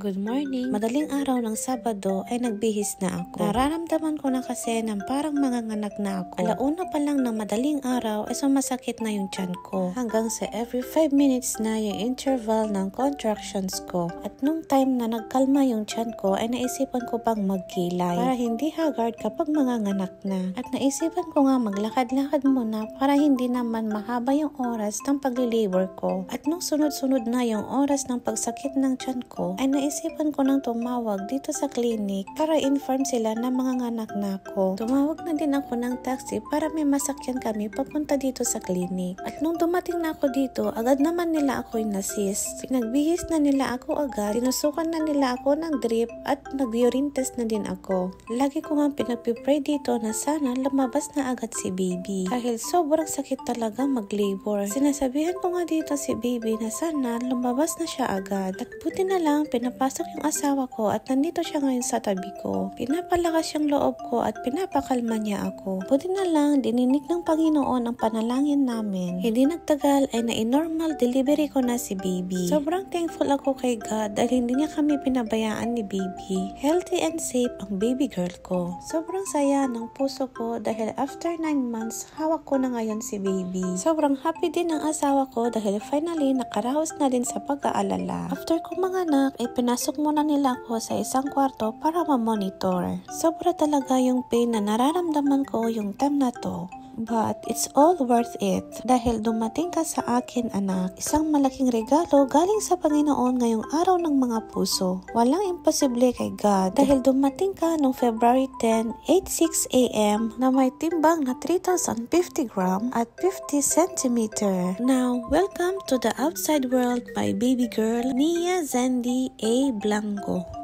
Good morning. Madaling araw ng Sabado ay nagbihis na ako. Nararamdaman ko na kasi ng parang manganganak na ako. Alauna pa lang ng madaling araw ay sumasakit na yung tiyan ko. Hanggang sa every 5 minutes na yung interval ng contractions ko. At nung time na nagkalma yung tiyan ko ay naisipan ko pang magkilay para hindi haggard kapag manganganak na. At naisipan ko nga maglakad-lakad muna para hindi naman mahaba yung oras ng pagli-labor ko. At nung sunod-sunod na yung oras ng pagsakit ng tiyan ko ay naisipan ko nang tumawag dito sa clinic para inform sila na manganganak na ako. Tumawag na din ako ng taxi para may masakyan kami papunta dito sa clinic. At nung dumating na ako dito, agad naman nila ako inassist. Pinagbihis na nila ako agad, tinusukan na nila ako ng drip at nag-urine test na din ako. Lagi ko nga pinagpipray dito na sana lumabas na agad si baby. Dahil sobrang sakit talaga mag-labor. Sinasabihan ko nga dito si baby na sana lumabas na siya agad. At buti na lang pinapasok yung asawa ko at nandito siya ngayon sa tabi ko. Pinapalakas yung loob ko at pinapakalma niya ako. Buti na lang dininig ng Panginoon ang panalangin namin. Hindi nagtagal ay na-normal delivery ko na si baby. Sobrang thankful ako kay God dahil hindi niya kami pinabayaan ni baby. Healthy and safe ang baby girl ko. Sobrang saya ng puso ko dahil after 9 months hawak ko na ngayon si baby. Sobrang happy din ang asawa ko dahil finally nakaraos na din sa pag-aalala. After ko manganak ay pinasok muna nila ako sa isang kwarto para ma-monitor. Sobra talaga yung pain na nararamdaman ko yung time na to. But it's all worth it dahil dumating ka sa akin anak. Isang malaking regalo galing sa Panginoon ngayong araw ng mga puso. Walang imposible kay God dahil dumating ka noong February 10, 8:06 a.m. na may timbang na 3,050 gram at 50 cm. Now, welcome to the outside world my baby girl, Nia Zandy A. Blanco.